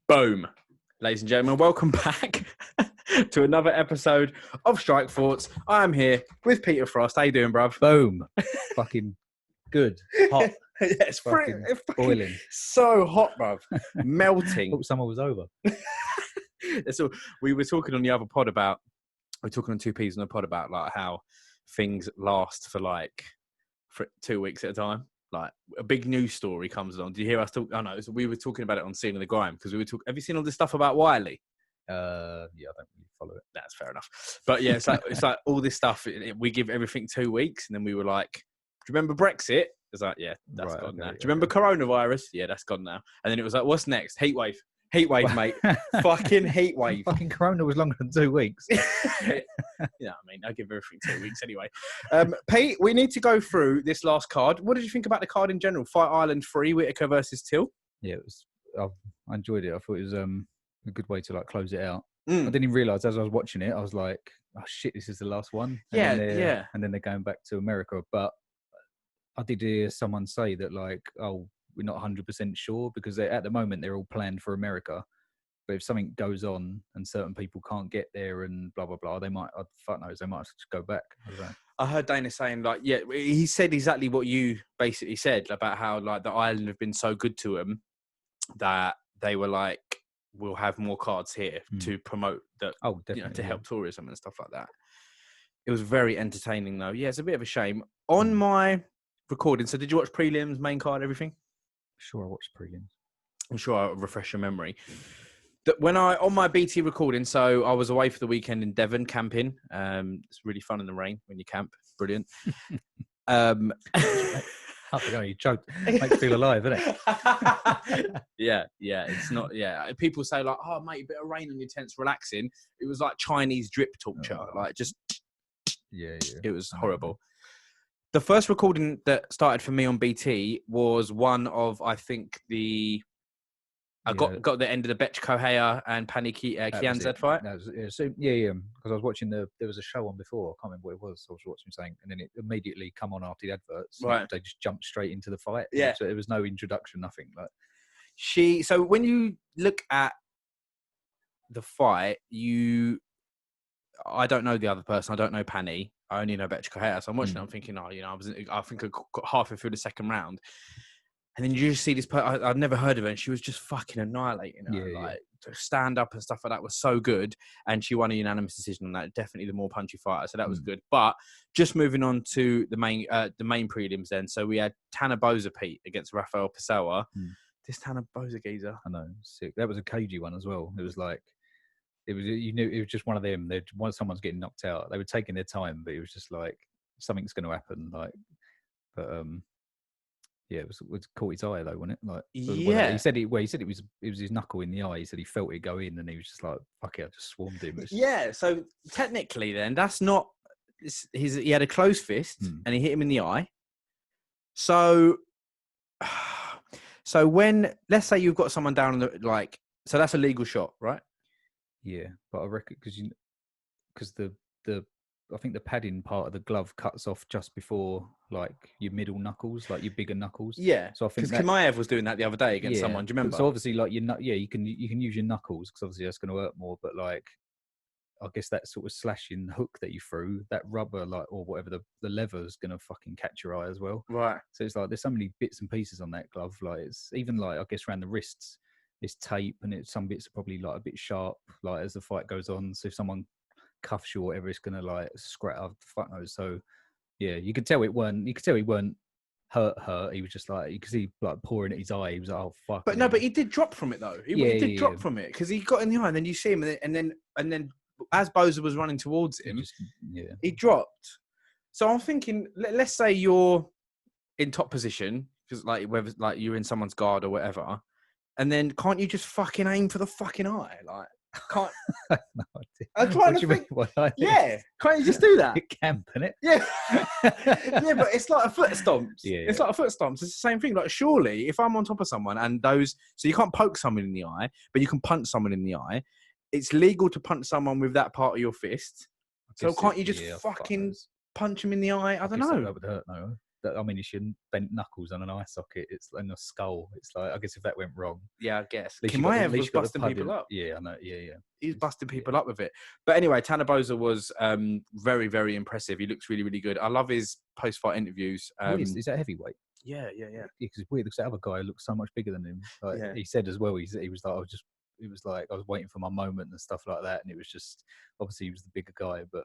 Boom. Ladies and gentlemen, welcome back to another episode of Strike Thoughts. I'm here with Peter Frost. How you doing, bruv? Boom. Fucking good. Hot. Yeah, it's fucking boiling. So hot, bruv. Melting. Thought summer was over. So we were talking on the other pod about, we're talking on 2Ps on the pod about like how things last for 2 weeks at a time. Like a big news story comes along. Do you hear us talk? Oh no, we were talking about it on Scene of the Grime because we were talking. Have you seen all this stuff about Wiley? Yeah, I don't really follow it. That's fair enough. But yeah, it's like all this stuff. We give everything 2 weeks, and then we were like, "Do you remember Brexit?" It's like, "Yeah, that's gone now." Do you remember coronavirus? Yeah, that's gone now. And then it was like, "What's next? Heatwave." Heatwave, mate. Fucking heatwave. Fucking Corona was longer than 2 weeks. Yeah, I mean, I give everything 2 weeks anyway. Pete, we need to go through this last card. What did you think about the card in general? Fight Island 3, Whittaker versus Till. Yeah, it was. I enjoyed it. I thought it was a good way to like close it out. I didn't even realise as I was watching it, I was like, "Oh shit, this is the last one." And then they're going back to America. But I did hear someone say that like, "Oh, we're not 100% sure because at the moment they're all planned for America. But if something goes on and certain people can't get there and blah, blah, blah, they might, fuck knows, they might just go back." I heard Dana saying like, yeah, he said exactly what you basically said about how like the island have been so good to them that they were like, we'll have more cards here to promote that, to help tourism and stuff like that. It was very entertaining though. Yeah, it's a bit of a shame. On my recording, so did you watch prelims, main card, everything? Sure, I watched prelims. I'm sure I'll refresh your memory. When on my BT recording, so I was away for the weekend in Devon camping. It's really fun in the rain when you camp. Brilliant. I think you choked. Makes you feel alive, doesn't it? Yeah. It's not. Yeah, people say like, "Oh, mate, a bit of rain on your tent's relaxing." It was like Chinese drip torture. Like just. Yeah. It was horrible. The first recording that started for me on BT was one of, I think, got the end of the Betch Kohea and Pani Kianzad fight. Because I was watching there was a show on before. I can't remember what it was. I was watching something, and then it immediately come on after the adverts. Right. They just jumped straight into the fight. Yeah. So there was no introduction, nothing. Like So when you look at the fight, I don't know the other person. I don't know Pani. I only know Betch Kohea. So I'm watching it. I'm thinking, I think I got halfway through the second round. And then you just see this person, I'd never heard of her, and she was just fucking annihilating her. To stand up and stuff like that was so good. And she won a unanimous decision on that. Definitely the more punchy fighter, so that was good. But just moving on to the main prelims then. So we had Tanner Boza Pete against Rafael Pessoa. This Tanner Boza geezer. I know, sick. That was a cagey one as well. It was like, it was just one of them. Someone's getting knocked out. They were taking their time, but it was just like, something's going to happen. Yeah, it was caught his eye though, wasn't it? Like, yeah, he said it was his knuckle in the eye. He said he felt it go in, and he was just like, "Fuck it," I just swarmed him. Yeah, so technically, then that's not. He had a closed fist, and he hit him in the eye. So when let's say you've got someone down on so that's a legal shot, right? Yeah, but I reckon because the I think the padding part of the glove cuts off just before like your middle knuckles, like your bigger knuckles. Yeah. So I think because Chimaev was doing that the other day against someone. Do you remember? So obviously, like you can use your knuckles because obviously that's going to hurt more. But like, I guess that sort of slashing hook that you threw, that rubber or whatever the lever is going to fucking catch your eye as well. Right. So it's like there's so many bits and pieces on that glove. Like it's even like I guess around the wrists, it's tape and some bits are probably like a bit sharp. Like as the fight goes on, so if someone cuffs you or whatever, it's gonna like scratch up the fuck knows. So yeah, you could tell he weren't hurt. He was just like, you could see like pouring at his eye. He was like, "Oh fuck." But he did drop from it though. He did drop from it because he got in the eye, and then you see him, and then as Boza was running towards him, he dropped. So I'm thinking, let's say you're in top position because whether you're in someone's guard or whatever, and then can't you just fucking aim for the fucking eye? Like, can't. No, I'm trying to think. Yeah, can't you just do that? You're camping it. Yeah, yeah, but it's like a foot stomps. Yeah, it's like a foot stomps. It's the same thing. Like, surely, if I'm on top of someone and so you can't poke someone in the eye, but you can punch someone in the eye. It's legal to punch someone with that part of your fist. So can't you just fucking punch him in the eye? I don't know. That would hurt, no. I mean, it's your bent knuckles on an eye socket. It's in a skull. It's like, I guess if that went wrong. Yeah, I guess. Chimaev was busting people up. Yeah, I know. Yeah. He's busting people up with it. But anyway, Tanner Boser was very, very impressive. He looks really, really good. I love his post-fight interviews. Is that heavyweight? Yeah. Because it's weird because that other guy looks so much bigger than him. Like he said as well, he was like, it was like I was waiting for my moment and stuff like that, and it was just obviously he was the bigger guy, but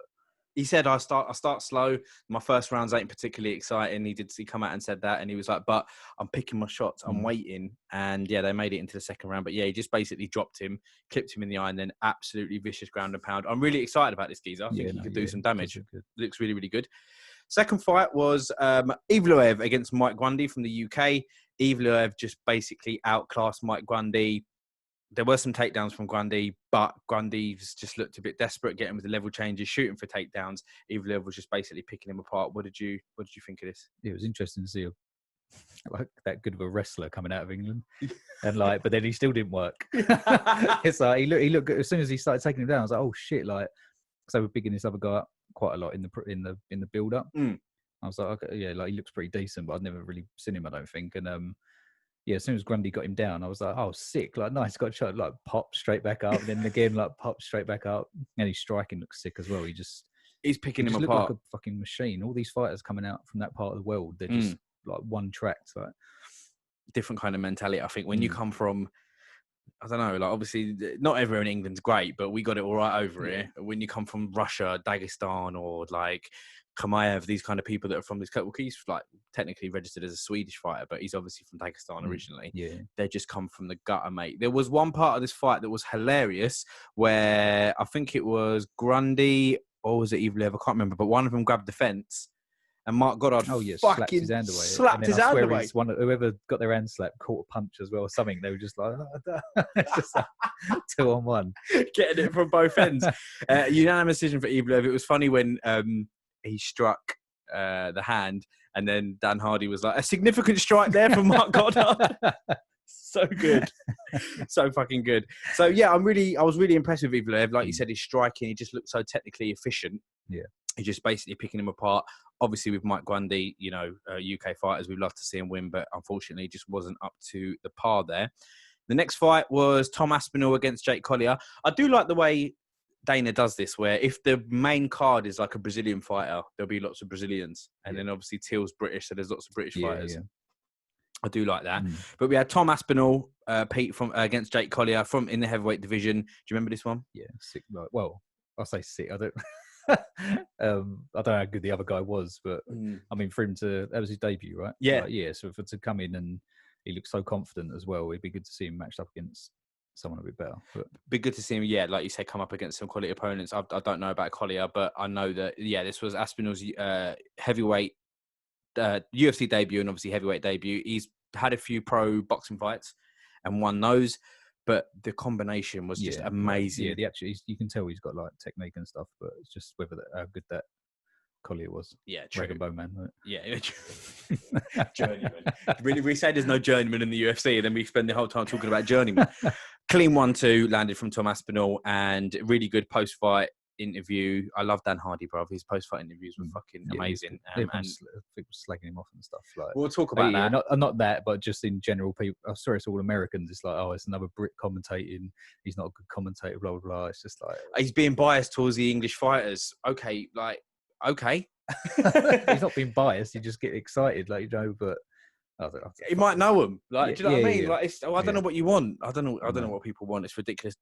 he said I start slow. My first rounds ain't particularly exciting. He come out and said that, and he was like, but I'm picking my shots, I'm waiting, and yeah, they made it into the second round. But yeah, he just basically dropped him, clipped him in the eye, and then absolutely vicious ground and pound. I'm really excited about this geezer. I think he could do some damage. Looks really, really good. Second fight was Evloev against Mike Grundy from the UK. Evloev just basically outclassed Mike Grundy. There were some takedowns from Grundy, but Grundy's just looked a bit desperate, getting with the level changes, shooting for takedowns. Evloev was just basically picking him apart. What did you think of this? It was interesting to see like that good of a wrestler coming out of England, and but then he still didn't work. It's like he looked good. As soon as he started taking him down, I was like, oh shit! Like, because they were bigging this other guy up quite a lot in the build up. I was like, okay, yeah, like he looks pretty decent, but I'd never really seen him, I don't think. And yeah, as soon as Grundy got him down, I was like, oh, sick, like nice, got shot, like pop straight back up, and then again like pop straight back up, and his striking looks sick as well. He's picking him apart like a fucking machine. All these fighters coming out from that part of the world, they're just like one tracked, like different kind of mentality. I think when you come from, I don't know, like obviously not everywhere in England's great, but we got it all right over here. When you come from Russia, Dagestan, or like Chimaev, these kind of people that are from this country, he's like technically registered as a Swedish fighter, but he's obviously from Dagestan originally. Yeah. They just come from the gutter, mate. There was one part of this fight that was hilarious where I think it was Grundy, or was it Evloev? I can't remember, but one of them grabbed the fence. And Mark Goddard slapped his hand away. Slapped his hand away. Whoever got their hand slapped caught a punch as well or something. They were just like, it's just like 2-on-1. Getting it from both ends. Unanimous decision for Evloev. It was funny when he struck the hand, and then Dan Hardy was like, a significant strike there from Mark Goddard. So good. So fucking good. So yeah, I was really impressed with Evloev. Like you said, his striking, he just looked so technically efficient. Yeah. He's just basically picking him apart. Obviously, with Mike Grundy, UK fighters, we'd love to see him win, but unfortunately, he just wasn't up to the par there. The next fight was Tom Aspinall against Jake Collier. I do like the way Dana does this, where if the main card is like a Brazilian fighter, there'll be lots of Brazilians. And then obviously Till's British, so there's lots of British fighters. Yeah. I do like that. But we had Tom Aspinall, Pete, against Jake Collier in the heavyweight division. Do you remember this one? Yeah, sick. Well, I'll say sick. I don't... I don't know how good the other guy was, but I mean, for him that was his debut, right? Yeah. So to come in and he looked so confident as well, it'd be good to see him matched up against someone a bit better. But be good to see him, like you said, come up against some quality opponents. I don't know about Collier, but I know that, this was Aspinall's heavyweight UFC debut and obviously heavyweight debut. He's had a few pro boxing fights and won those. But the combination was just amazing. Yeah, you can tell he's got like technique and stuff, but it's just how good that Collier was. Yeah, true. Rainbow man, right? Yeah, journeyman. We say there's no journeyman in the UFC, and then we spend the whole time talking about journeyman. Clean 1-2 landed from Tom Aspinall, and really good post-fight interview. I love Dan Hardy, bro. His post-fight interviews were fucking amazing. And people slagging him off and stuff. Like, we'll talk about that. Not that, but just in general, people. I'm sorry, it's all Americans. It's like, oh, it's another Brit commentating. He's not a good commentator. Blah blah blah. It's just like he's being biased towards the English fighters. Okay. He's not being biased. You just get excited, but. He might know him. Like, do you know what I mean? Yeah. Like, I don't know what you want. I don't know what people want. It's ridiculous.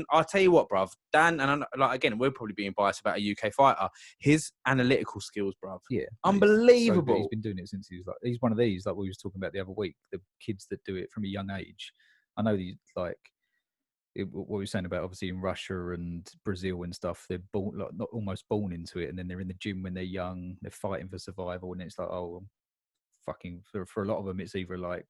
I'll tell you what, bruv. Dan, and again, we're probably being biased about a UK fighter. His analytical skills, bruv. Yeah. Unbelievable. He's been doing it since he's one of these, like we was talking about the other week, the kids that do it from a young age. I know these, what we were saying about obviously in Russia and Brazil and stuff, they're born, not almost born into it, and then they're in the gym when they're young, they're fighting for survival, and it's like, oh, fucking for a lot of them it's either like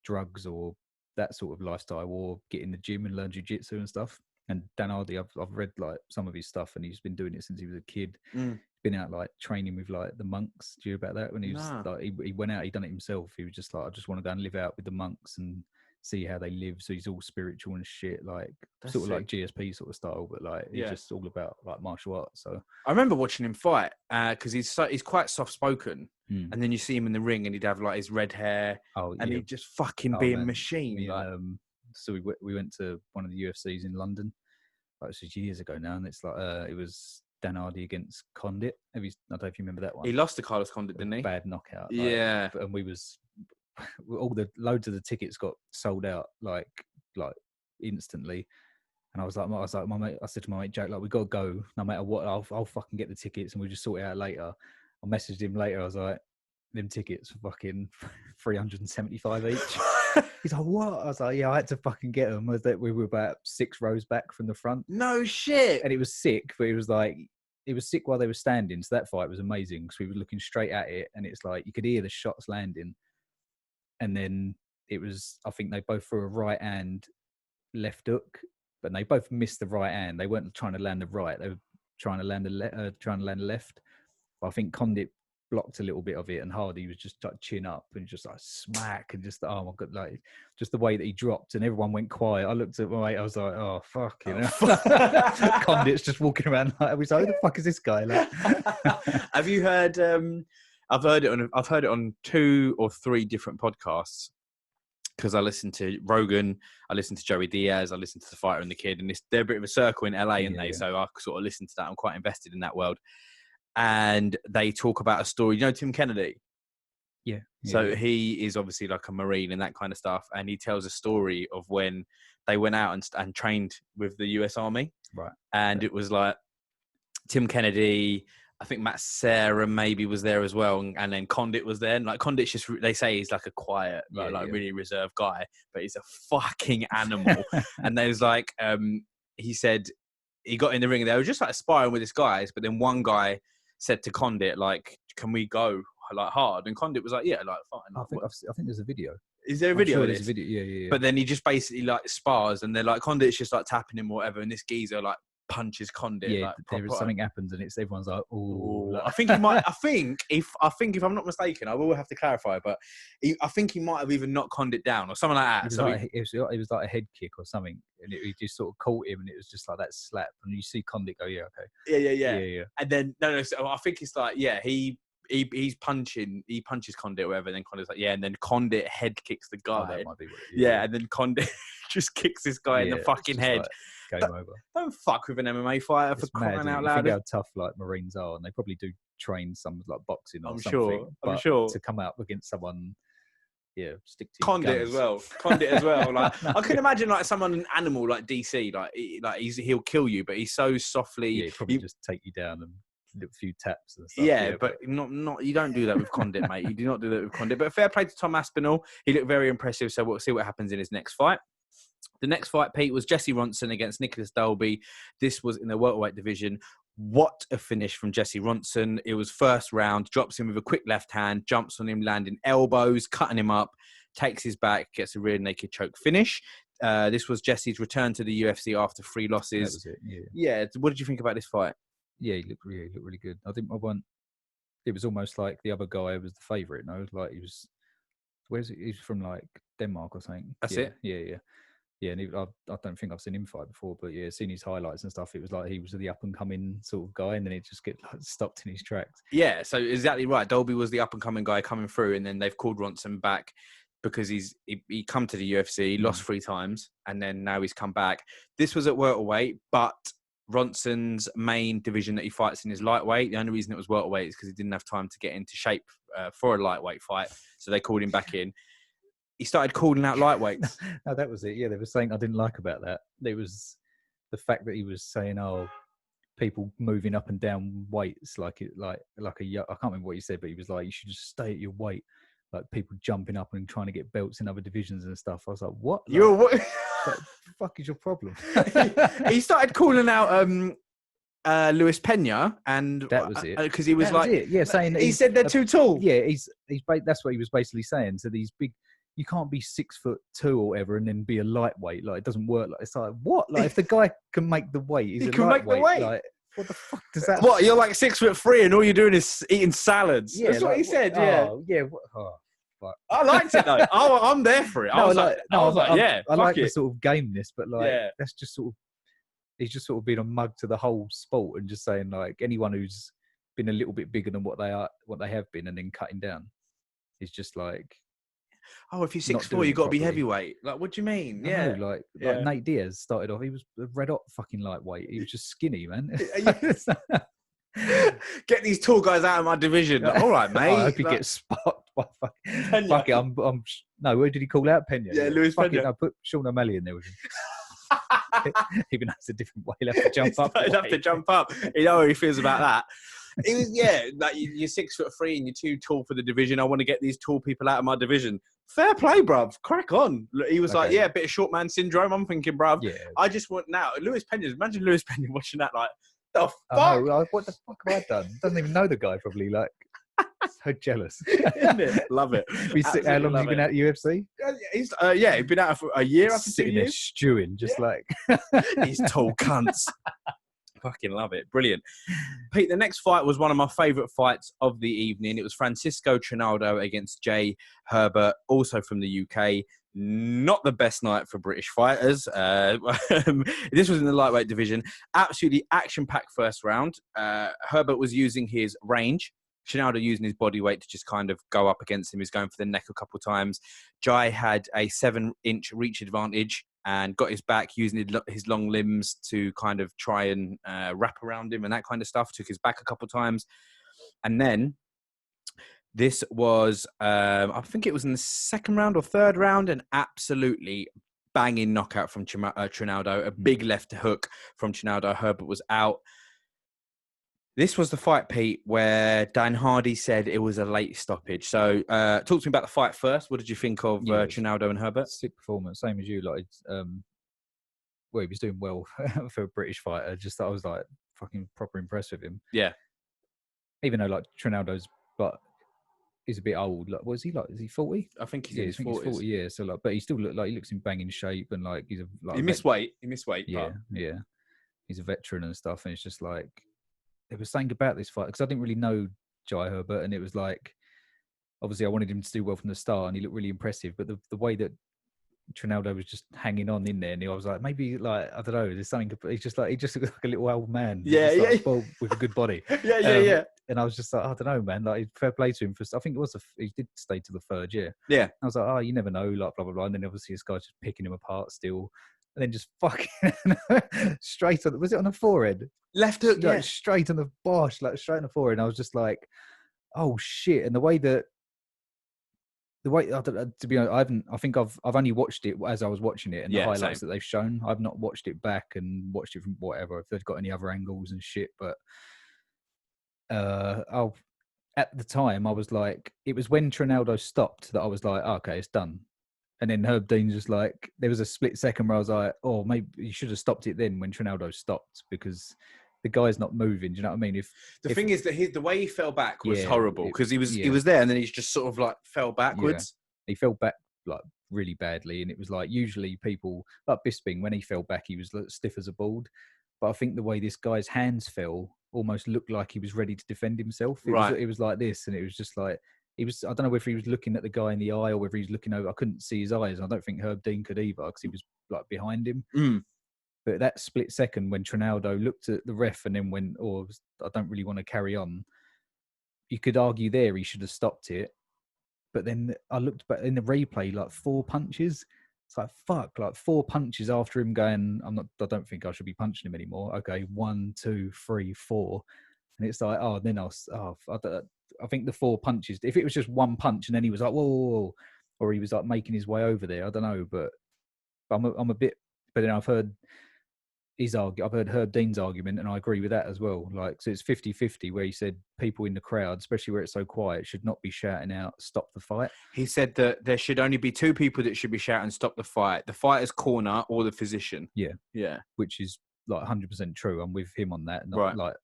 drugs or that sort of lifestyle, or get in the gym and learn jiu-jitsu and stuff. And Dan Hardy, I've read like some of his stuff, and he's been doing it since he was a kid. Been out like training with like the monks. Do you hear about that? When he was like he went out, he done it himself. He was just like, I just want to go and live out with the monks and see how they live. So he's all spiritual and shit, like that's sort of sick. Like GSP sort of style, but like he's just all about like martial arts. So I remember watching him fight because he's quite soft spoken. and then you see him in the ring, and he'd have like his red hair, and he'd just fucking be a machine. So we went to one of the UFCs in London. Like, this was years ago now, and it's like it was Dan Hardy against Condit. I don't know if you remember that one. He lost to Carlos Condit, didn't he? Bad knockout. Yeah. And we was loads of the tickets got sold out like instantly. And I was like, my mate, I said to my mate Jack, like, we got to go no matter what. I'll fucking get the tickets, and we'll just sort it out later. I messaged him later. I was like, them tickets for fucking 375 each. He's like, what? I was like, yeah, I had to fucking get them. We were about 6 rows back from the front. No shit. And it was sick, but it was sick while they were standing. So that fight was amazing because we were looking straight at it, and it's like you could hear the shots landing. And then it was, I think they both threw a right hand, left hook, but they both missed the right hand. They weren't trying to land the right; they were trying to land the left. But I think Condit blocked a little bit of it, and Hardy was just like chin up and just like smack, and just, oh my god, like just the way that he dropped, and everyone went quiet. I looked at my mate, I was like, oh fuck, you know. Condit's just walking around like, I was like, who the fuck is this guy? Like, have you heard? I've heard it on 2 or 3 different podcasts. Because I listened to Rogan, I listened to Joey Diaz, I listened to The Fighter and the Kid, and they're a bit of a circle in LA, aren't they? So I sort of listened to that. I'm quite invested in that world. And they talk about a story. You know Tim Kennedy? Yeah. So he is obviously like a Marine and that kind of stuff. And he tells a story of when they went out and trained with the US Army. Right. And it was like Tim Kennedy, I think Matt Serra maybe was there as well, and then Condit was there. And like Condit's just, they say he's like a quiet, really reserved guy, but he's a fucking animal. And there's like, he said he got in the ring and they were just like sparring with his guys, but then one guy said to Condit, like, can we go like hard? And Condit was like, yeah, like fine. I think there's a video. Is there a video? Sure there's a video. Yeah. But then he just basically like spars, and they're like, Condit's just like tapping him or whatever, and this geezer like punches Condit. Yeah, like, something happens, and it's everyone's like, oh. I think he might. I think if I'm not mistaken, I will have to clarify, but I think he might have even knocked Condit down or something like that. It was like a head kick or something, and he just sort of caught him, and it was just like that slap, and you see Condit go, yeah, okay, yeah. And then no. So I think it's like, yeah, he punches Condit or whatever, and then Condit's like, yeah, and then Condit head kicks the guy. That might be what it is. Yeah, and then Condit just kicks this guy in the fucking head. Like, game over. Don't fuck with an MMA fighter for crying out loud. You think how tough like Marines are, and they probably do train some like boxing or something. I'm sure. To come out against someone, stick to Condit as well. Like, I can imagine like someone, an animal like DC, he'll kill you, but he's so softly. Yeah, he'll probably just take you down and a few taps and stuff. Yeah, but not you don't do that with Condit, mate. You do not do that with Condit. But fair play to Tom Aspinall. He looked very impressive, so we'll see what happens in his next fight. The next fight, Pete, was Jesse Ronson against Nicholas Dalby. This was in the welterweight division. What a finish from Jesse Ronson. It was first round, drops him with a quick left hand, jumps on him, landing elbows, cutting him up, takes his back, gets a rear naked choke finish. This was Jesse's return to the UFC after 3 losses. That was it, yeah. What did you think about this fight? Yeah, he looked really good. I think it was almost like the other guy was the favourite. No, like he was. Where's he? He's from like Denmark or something. That's it. Yeah, and I don't think I've seen him fight before, but yeah, seen his highlights and stuff. It was like he was the up and coming sort of guy, and then it just get like, stopped in his tracks. Yeah, so exactly right. Dalby was the up and coming guy coming through, and then they've called Ronson back because he come to the UFC, lost 3 times, and then now he's come back. This was at welterweight, but Ronson's main division that he fights in is lightweight. The only reason it was welterweight is because he didn't have time to get into shape for a lightweight fight, so they called him back in. He started calling out lightweights. No, that was it. Yeah, they were saying I didn't like about that. There was the fact that he was saying, "Oh, people moving up and down weights like I can't remember what he said, but he was like, you should just stay at your weight." Like people jumping up and trying to get belts in other divisions and stuff. I was like, "What? What? Like, the fuck is your problem?" He started calling out Luis Pena, and that was it because he was saying that he said they're too tall. Yeah, that's what he was basically saying. So these big. You can't be 6'2" or whatever and then be a lightweight. Like it doesn't work. Like it's like what? Like if the guy can make the weight, he's a lightweight. Make the weight. Like what the fuck does that? What? You're like 6'3" and all you're doing is eating salads. Yeah, that's what he said. Fuck. I liked it though. I'm there for it. I was like, I like the sort of gameness, but like that's just sort of he's just sort of being a mug to the whole sport and just saying like anyone who's been a little bit bigger than what they have been, and then cutting down is just like. Oh, if you're 6'4", you got to be heavyweight. Like, what do you mean? I know, like Nate Diaz started off. He was a red hot fucking lightweight. He was just skinny, man. Get these tall guys out of my division. All right, mate. I hope he gets spotted by fucking. Fuck it. No, where did he call out? Pena. Yeah, Luis Pena. No, put Sean O'Malley in there with him. Even though it's a different way, he'll have to jump up. He'll have to jump up. You know how he feels about that. It was, like you're 6'3" and you're too tall for the division. I want to get these tall people out of my division. Fair play, bruv. Crack on. He was like, a bit of short man syndrome. I'm thinking, bruv. Yeah. I just want now. Luis Pena. Imagine Luis Pena watching that. Like, the fuck? What the fuck have I done? Doesn't even know the guy. Probably like. So jealous. Isn't it? Love it. How long has he been at UFC? He's been out for a year after 2 years. Sitting there stewing, just like these tall cunts. Fucking love it. Brilliant. Pete, the next fight was one of my favourite fights of the evening. It was Francisco Trinaldo against Jai Herbert, also from the UK. Not the best night for British fighters. This was in the lightweight division. Absolutely action-packed first round. Herbert was using his range. Trinaldo using his body weight to just kind of go up against him. He's going for the neck a couple of times. Jai had a 7-inch reach advantage and got his back using his long limbs to kind of try and wrap around him and that kind of stuff. Took his back a couple of times. And then this was, I think it was in the second round or third round, an absolutely banging knockout from Trinaldo. A big left hook from Trinaldo. Herbert was out. This was the fight, Pete, where Dan Hardy said it was a late stoppage. So talk to me about the fight first. What did you think of Trinaldo and Herbert? Sick performance, same as you. Like, he was doing well for a British fighter. Just I was like fucking proper impressed with him. Yeah. Even though like Trinaldo's, but he's a bit old. Like, was he like? Is he 40? I think he's in his 40s. He's 40, yeah. So like, but he still he looks in banging shape and like he's he missed weight. He missed weight. Yeah, yeah. He's a veteran and stuff, and it's just like. There was something about this fight because I didn't really know Jai Herbert, and it was like obviously I wanted him to do well from the start, and he looked really impressive. But the way that Trinaldo was just hanging on in there, and I was like, maybe like I don't know, there's something. He just looks like a little old man, with a good body, yeah. And I was just like, I don't know, man. Like fair play to him for. I think it was he did stay to the third year. Yeah, I was like, oh, you never know, like blah blah blah. And then obviously this guy's just picking him apart still. And then just fucking straight on. Was it on the forehead? Left hook, like, straight on the bosh, like straight on the forehead. And I was just like, "Oh shit!" And the way to be honest, I think I've only watched it as I was watching it and the highlights that they've shown. I've not watched it back and watched it from whatever if they've got any other angles and shit. But at the time I was like, it was when Trinaldo stopped that I was like, okay, it's done. And then Herb Dean's just like, there was a split second where I was like, oh, maybe you should have stopped it then when Trinaldo stopped because the guy's not moving. Do you know what I mean? The thing is that the way he fell back was horrible because he was there and then he's just sort of like fell backwards. Yeah. He fell back like really badly. And it was like usually people, like Bisping, when he fell back, he was stiff as a board. But I think the way this guy's hands fell almost looked like he was ready to defend himself. It was like this and it was just like, I don't know whether he was looking at the guy in the eye or whether he was looking over. I couldn't see his eyes. I don't think Herb Dean could either because he was like behind him. But that split second when Trinaldo looked at the ref and then went, I don't really want to carry on. You could argue there he should have stopped it. But then I looked back in the replay, like 4 punches. It's like, fuck, like 4 punches after him going, I don't think I should be punching him anymore. Okay, 1, 2, 3, 4. And it's like, I think the 4 punches, if it was just 1 punch and then he was like, whoa, or he was like making his way over there, I don't know, but I'm a bit, but then I've heard Herb Dean's argument and I agree with that as well. Like, so it's 50-50 where he said people in the crowd, especially where it's so quiet, should not be shouting out, stop the fight. He said that there should only be 2 people that should be shouting, stop the fight, the fighter's corner or the physician. Yeah. Yeah. Which is like 100% true. I'm with him on that. Right. Like,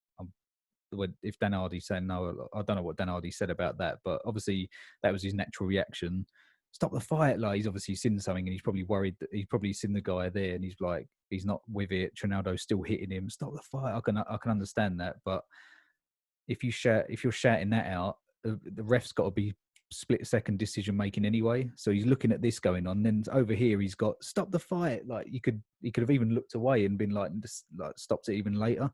if Dan Hardy's saying no, I don't know what Dan Hardy said about that, but obviously that was his natural reaction. Stop the fight. Like, he's obviously seen something and he's probably worried that he's probably seen the guy there and he's like, he's not with it. Trinaldo's still hitting him. Stop the fight. I can understand that. But if you're shouting that out, the ref's got to be split-second decision-making anyway. So he's looking at this going on. Then over here, he's got, stop the fight. Like, he could have even looked away and been like, just, like stopped it even later.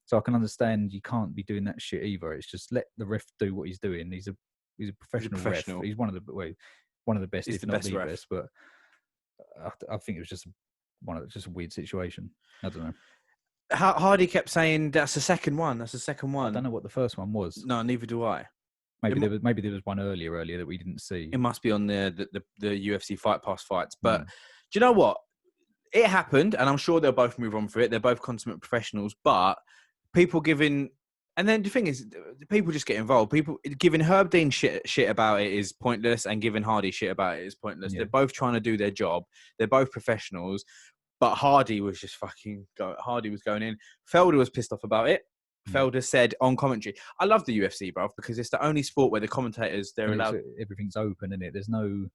So I can understand you can't be doing that shit either. It's just let the ref do what he's doing. He's a professional ref. He's one of the best, if not the best. But I think it was just a weird situation. I don't know. Hardy kept saying that's the second one. I don't know what the first one was. No, neither do I. Maybe there was one earlier that we didn't see. It must be on the UFC Fight Pass fights. But do you know what? It happened, and I'm sure they'll both move on for it. They're both consummate professionals, but people giving... And then the thing is, people just get involved. People giving Herb Dean shit about it is pointless, and giving Hardy shit about it is pointless. Yeah. They're both trying to do their job. They're both professionals. But Hardy was just Hardy was going in. Felder was pissed off about it. Felder said on commentary, I love the UFC, bro, because it's the only sport where the commentators, they're allowed... Everything's open, isn't it? There's no...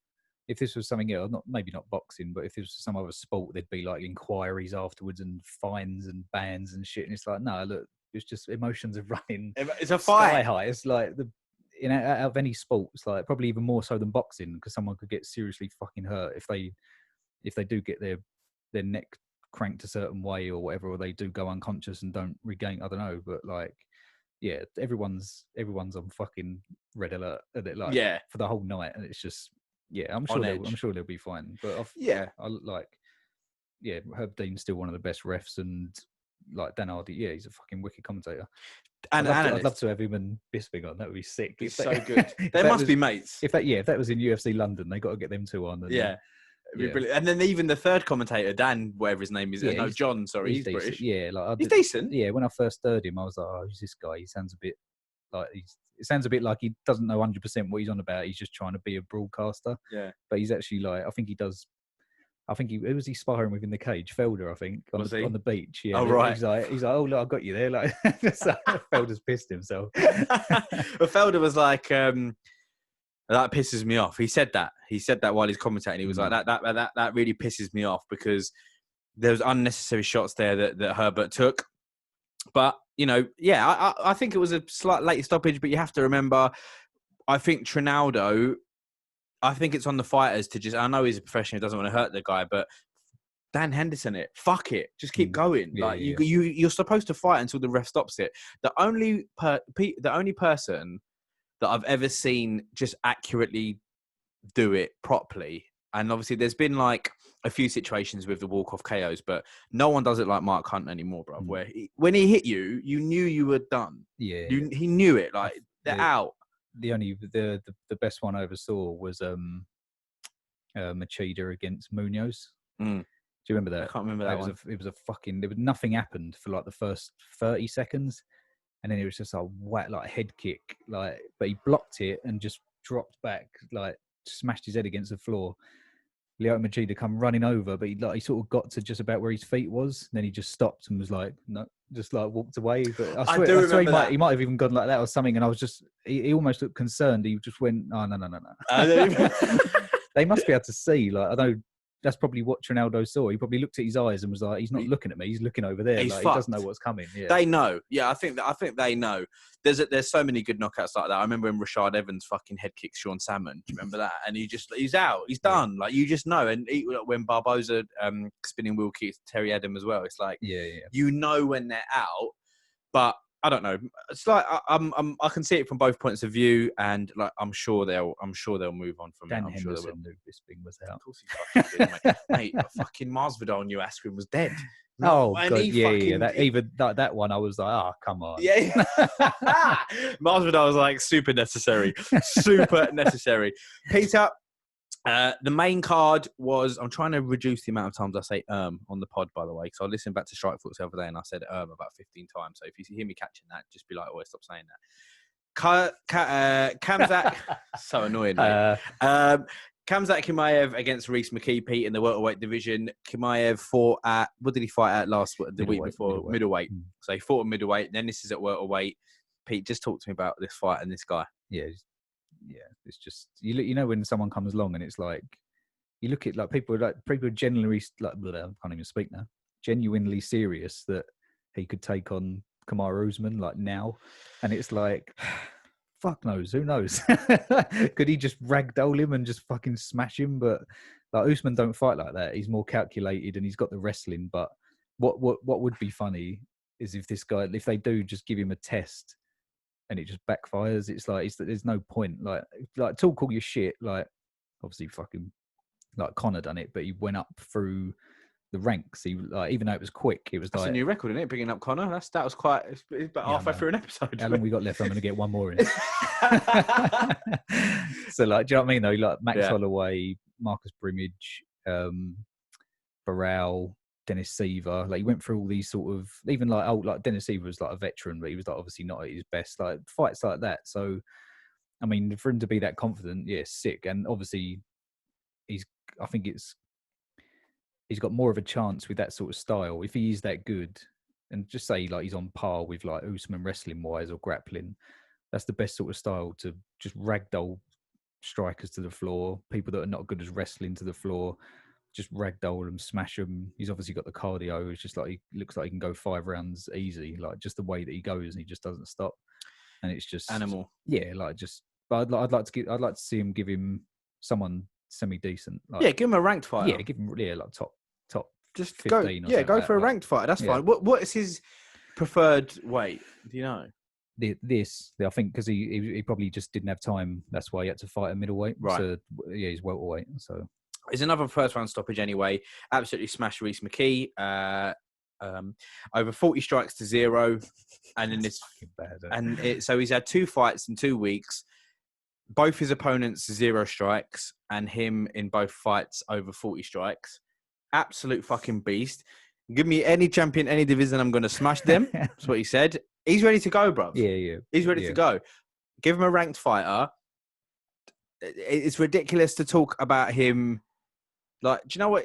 If this was something else, maybe not boxing, but if this was some other sport, there'd be like inquiries afterwards and fines and bans and shit. And it's like, no, look, it's just emotions are running. It's a fight. Sky high. It's like, out of any sport, it's like probably even more so than boxing, because someone could get seriously fucking hurt if they do get their neck cranked a certain way or whatever, or they do go unconscious and don't regain, I don't know, but like, yeah, everyone's on fucking red alert, like, for the whole night, and it's just, yeah, I'm sure they'll be fine. But Herb Dean's still one of the best refs, and like Dan Hardy, yeah, he's a fucking wicked commentator. And I'd love to have him and Bisping on. That would be sick. He's so good. They must be mates. If that was in UFC London, they got to get them two on. And, and then even the third commentator, Dan, whatever his name is, John. Sorry, he's British. Yeah, like he's decent. Yeah, when I first heard him, I was like, "Oh, who's this guy? He sounds a bit like he doesn't know 100% what he's on about. He's just trying to be a broadcaster." Yeah, but he's actually like, I think he does. Who was he sparring with in the cage? Felder, I think, on the beach. Yeah. Oh, right. He's like, oh look, I got you there. Like, Felder's pissed himself. But Felder was like, that pisses me off. He said that while he's commentating. He was like, that really pisses me off, because there was unnecessary shots there that Herbert took. But, I think it was a slight late stoppage, but you have to remember, I think Trinaldo, I think it's on the fighters to just, I know he's a professional, he doesn't want to hurt the guy, but Dan Henderson it. Fuck it. Just keep going. Yeah, like you're supposed to fight until the ref stops it. The only person that I've ever seen just accurately do it properly, and obviously there's been like a few situations with the walk-off KOs, but no one does it like Mark Hunt anymore, bro. Where when he hit you, you knew you were done. Yeah, he knew it. Like they're out. The best one I ever saw was Machida against Munoz. Do you remember that? I can't remember that one. It was a fucking. There was nothing happened for like the first 30 seconds, and then it was just a whack, like a head kick, like. But he blocked it and just dropped back, like smashed his head against the floor. Lyoto Machida come running over, but he sort of got to just about where his feet was. And then he just stopped and was like, no, just like walked away. But I swear he might have even gone like that or something. And I was just, he almost looked concerned. He just went, oh, no. They must be able to see. Like, I know that's probably what Trinaldo saw. He probably looked at his eyes and was like, he's not looking at me. He's looking over there. Like, he doesn't know what's coming. Yeah. They know. Yeah, I think they know. There's so many good knockouts like that. I remember when Rashad Evans fucking head kicked Sean Salmon. Do you remember that? And he's out. He's done. Yeah. Like, you just know. And when Barboza spinning wheel kicks Terry Adam as well, it's like, you know when they're out. But I don't know. It's like I can see it from both points of view, and like I'm sure they'll move on from Dan it. Henderson knew Bisping was out. Of course he fucking did, mate. Fucking Masvidal knew Askren was dead. No, God, that one, I was like, oh, come on. Yeah. Masvidal was like super necessary, Peter. The main card was, I'm trying to reduce the amount of times I say on the pod, by the way, because I listened back to Strikeforce the other day and I said about 15 times. So if you hear me catching that, just be like, oh, stop saying that. Khamzat, so annoying, mate. Khamzat Chimaev against Reece McKee, Pete, in the welterweight division. Chimaev fought at, what did he fight at the week before? Middleweight. So he fought at middleweight, then this is at welterweight. Pete, just talk to me about this fight and this guy. Yeah, it's just you know when someone comes along and it's like you look at like people are genuinely like I can't even speak now. Genuinely serious that he could take on Kamaru Usman like now, and it's like fuck knows. Who knows? Could he just ragdoll him and just fucking smash him? But like Usman don't fight like that. He's more calculated and he's got the wrestling. But what would be funny is if this guy, if they do just give him a test and it just backfires. It's like there's no point. Like talk all your shit. Like obviously fucking like Conor done it, but he went up through the ranks. He like, even though it was quick, it was that's like a new record, isn't it? Bringing up Conor. That was quite. It's about halfway through an episode. How long we got left? I'm going to get one more in. So like, do you know what I mean? Though, like Max Holloway, Marcus Brimage, Barral, Dennis Seaver. Like he went through all these sort of, even like Dennis Seaver was like a veteran, but he was like obviously not at his best. Like fights like that. So I mean, for him to be that confident, yeah, sick. And obviously, I think he's got more of a chance with that sort of style if he is that good. And just say like he's on par with like Usman wrestling wise or grappling. That's the best sort of style to just ragdoll strikers to the floor, people that are not good as wrestling to the floor, just ragdoll them, smash them. He's obviously got the cardio. It's just like he looks like he can go 5 rounds easy, like just the way that he goes and he just doesn't stop. And it's just animal. Yeah, like just. But I'd like to see him give him someone semi decent. Like, yeah, give him a ranked fighter. Yeah, give him like top. Just 15 go. Yeah, go for a ranked fighter. That's fine. What is his preferred weight? Do you know? I think because he probably just didn't have time. That's why he had to fight a middleweight. Right. So yeah, he's welterweight. So it's another first round stoppage anyway. Absolutely smashed Reece McKee. Over 40 strikes to 0, and then it's bad, so he's had 2 fights in 2 weeks. Both his opponents 0 strikes, and him in both fights over 40 strikes. Absolute fucking beast. Give me any champion, any division, I'm going to smash them. That's what he said. He's ready to go, bruv. Yeah. He's ready to go. Give him a ranked fighter. It's ridiculous to talk about him. Like, do you know what?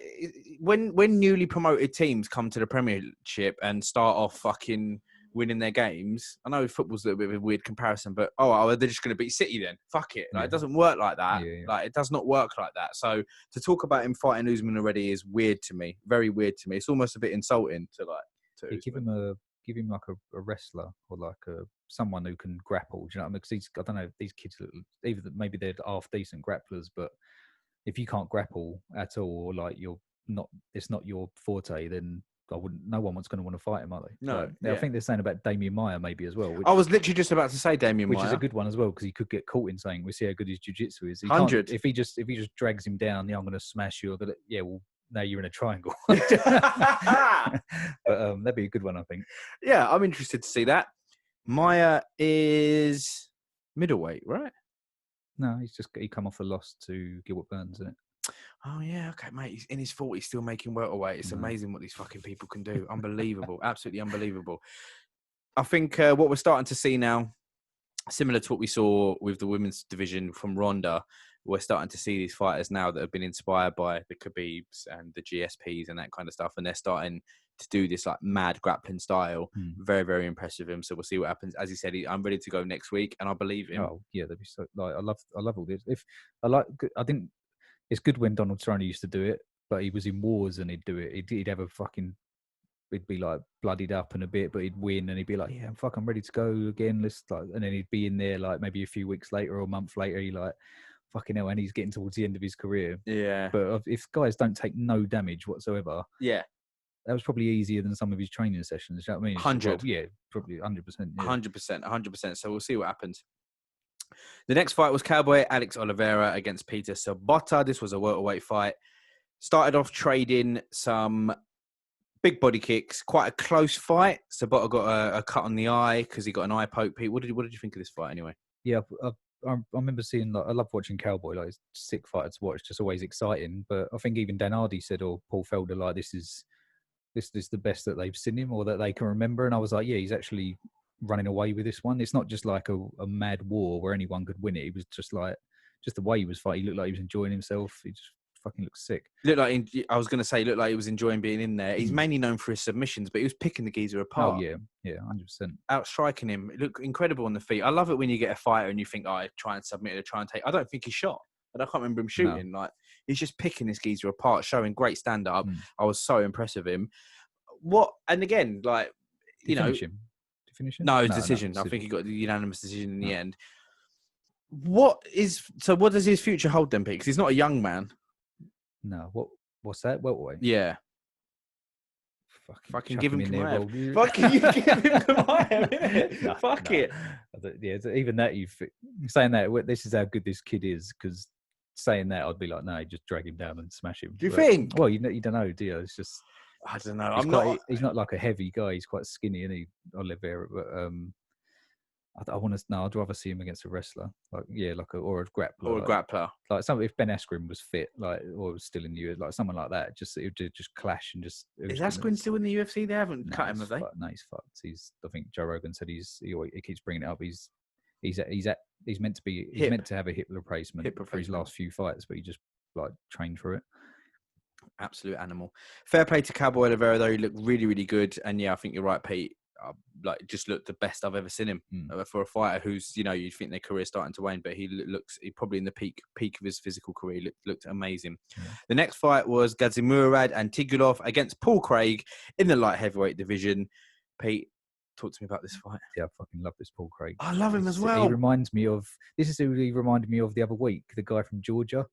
When newly promoted teams come to the Premiership and start off fucking winning their games, I know football's a little bit of a weird comparison, but they're just going to beat City then. Fuck it. Like, it doesn't work like that. Yeah. Like, it does not work like that. So to talk about him fighting Usman already is weird to me. Very weird to me. It's almost a bit insulting to give him like a wrestler or like someone who can grapple. Do you know what I mean? Because I don't know, these kids, either maybe they're half decent grapplers, but if you can't grapple at all, or like it's not your forte, then no one's going to want to fight him, are they? No. I think they're saying about Damien Maia maybe as well. I was literally just about to say Damien Maia. Which is a good one as well, because he could get caught in saying, we see how good his jiu-jitsu is. 100. If he just drags him down, I'm going to smash you. Well, now you're in a triangle. But that'd be a good one, I think. Yeah, I'm interested to see that. Maia is middleweight, right? No, he come off a loss to Gilbert Burns, isn't it? Oh, yeah, okay, mate. He's in his 40s, still making welterweight. It's amazing what these fucking people can do. Unbelievable. Absolutely unbelievable. I think what we're starting to see now, similar to what we saw with the women's division from Ronda, we're starting to see these fighters now that have been inspired by the Khabibs and the GSPs and that kind of stuff, and they're starting to do this like mad grappling style. Very, very impressive him. So we'll see what happens. As he said, I'm ready to go next week, and I believe him. Oh yeah, that'd be so. Like, I love all this. I think it's good when Donald Cerrone used to do it, but he was in wars and he'd do it. He'd have he'd be like bloodied up and a bit, but he'd win and he'd be like, yeah, I'm ready to go again. And then he'd be in there like maybe a few weeks later or a month later. He like, fucking hell, and he's getting towards the end of his career. Yeah. But if guys don't take no damage whatsoever, that was probably easier than some of his training sessions. You know what I mean? 100. Well, yeah, probably 100%. Yeah. 100%. So we'll see what happens. The next fight was Cowboy Alex Oliveira against Peter Sobotta. This was a welterweight fight. Started off trading some big body kicks. Quite a close fight. Sobotta got a cut on the eye because he got an eye poke. Pete, what did you think of this fight anyway? Yeah, I remember seeing. Like, I love watching Cowboy. Like, it's a sick fighter to watch. Just always exciting. But I think even Dan Hardy said, or Paul Felder, like this is the best that they've seen him or that they can remember. And I was like, yeah, he's actually running away with this one. It's not just like a mad war where anyone could win it. It was just the way he was fighting. He looked like he was enjoying himself. He just fucking looked sick. Looked like he was enjoying being in there. He's mainly known for his submissions, but he was picking the geezer apart. Oh yeah, 100%. Outstriking him. It looked incredible on the feet. I love it when you get a fighter and you think, I try and submit it, try and take. I don't think he shot, but I can't remember him shooting. No. Like, he's just picking this geezer apart, showing great stand up. I was so impressed with him. And again, like, Did you finish him? No, it was decision. I think he got the unanimous decision in the end. What does his future hold then, Pete? Because he's not a young man. No, what's that? Welterweight? Yeah. Fucking give him Kamaev. Fucking you give him Kamaev, innit? Fuck it. Yeah, even that saying that this is how good this kid is, because saying that I'd be like, no, just drag him down and smash him. Do you think? Well, you don't know, do you? It's just I don't know. He's not like a heavy guy. He's quite skinny, isn't he? Oliveira, but I'd rather see him against a wrestler, or a grappler, or a grappler. Like if Ben Askren was fit, or was still in the UFC, like someone like that, it would just clash and just. Is Askren still in the UFC? They haven't cut him, have they? No, he's fucked. I think Joe Rogan said he keeps bringing it up. He's meant to have a hip replacement for his last few fights, but he just trained for it. Absolute animal. Fair play to Cowboy Oliveira though. He looked really, really good, and yeah, I think you're right, Pete. Just looked the best I've ever seen him for a fighter who's, you'd think their career's starting to wane, but he probably in the peak of his physical career. Looked amazing. Yeah. The next fight was Gadzhimurad and Tigulov against Paul Craig in the light heavyweight division. Pete, talk to me about this fight. Yeah, I fucking love this Paul Craig. I love him as well. He reminds me of who he reminded me of the other week, the guy from Georgia.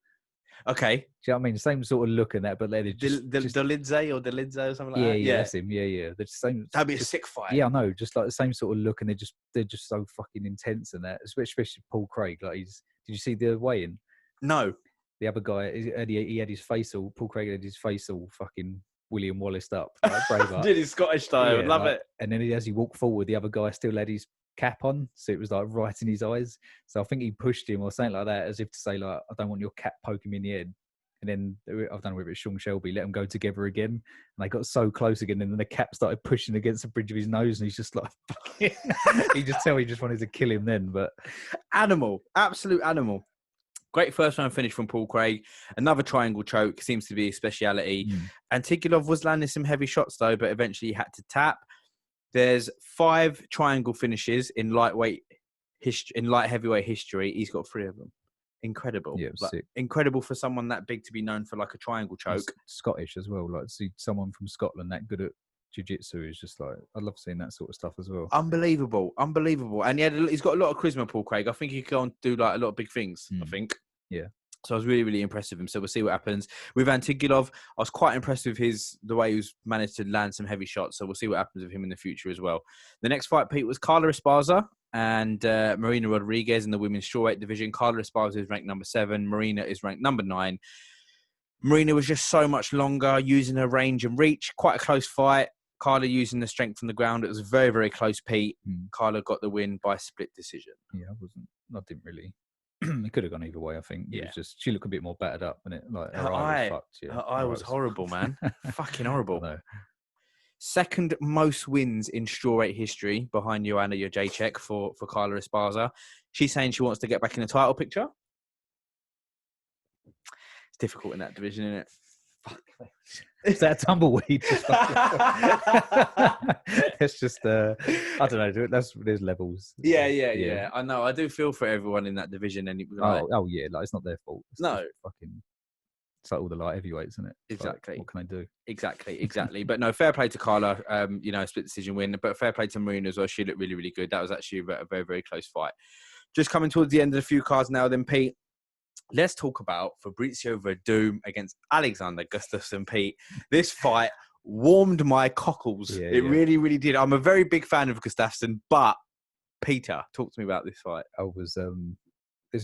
Okay. Do you know what I mean? Same sort of look in that, but they're just Delidzé or Delidzé or something like that. Yeah, that's him. Yeah. They're just same. That'd be a sick fight. Yeah, I know. Just like the same sort of look, and they're just so fucking intense in that. Especially Paul Craig. Did you see the weigh-in? No. The other guy, he had his face all. Paul Craig had his face all fucking William Wallace up. Braveheart. Did his Scottish style. Love it. And then as he walked forward, the other guy still had his cap on, so it was right in his eyes. So I think he pushed him or something like that, as if to say I don't want your cap poking me in the head. And then I don't know whether it's Sean Shelby, let them go together again. And they got so close again. And then the cap started pushing against the bridge of his nose. And he's just he just wanted to kill him then. But animal, absolute animal. Great first round finish from Paul Craig. Another triangle choke seems to be a speciality. And Tigulov was landing some heavy shots though, but eventually he had to tap. There's 5 triangle finishes in light heavyweight history. He's got 3 of them. Incredible. Yeah, sick. Incredible for someone that big to be known for a triangle choke. Scottish as well. To see someone from Scotland that good at jiu-jitsu is just I love seeing that sort of stuff as well. Unbelievable. And he's got a lot of charisma, Paul Craig. I think he can go and do a lot of big things, I think. Yeah. So I was really, really impressed with him. So we'll see what happens. With Antigulov, I was quite impressed with the way he was managed to land some heavy shots. So we'll see what happens with him in the future as well. The next fight, Pete, was Carla Esparza and Marina Rodriguez in the women's strawweight division. Carla Esparza is ranked number 7. Marina is ranked number 9. Marina was just so much longer, using her range and reach. Quite a close fight. Carla using the strength from the ground. It was very, very close, Pete. Carla got the win by split decision. Yeah, I didn't really. It could have gone either way, I think. It was just, she looked a bit more battered up, and her eye was fucked. Yeah. Her eye was horrible, man. Fucking horrible. Second most wins in strawweight history behind Joanna Jędrzejczyk for Carla Esparza. She's saying she wants to get back in the title picture. It's difficult in that division, isn't it? Fuck. Is that tumbleweed? It's just I don't know. There's levels. Yeah. I know. I do feel for everyone in that division. And yeah, it's not their fault. It's it's like all the light heavyweights, isn't it? Exactly. What can I do? Exactly. But no, fair play to Carla. Split decision win. But fair play to Marina as well. She looked really, really good. That was actually a very, very close fight. Just coming towards the end of the few cards now, then, Pete. Let's talk about Fabricio Verdum against Alexander Gustafsson, Pete. This fight warmed my cockles. It really, really did. I'm a very big fan of Gustafsson, but Peter, talk to me about this fight. This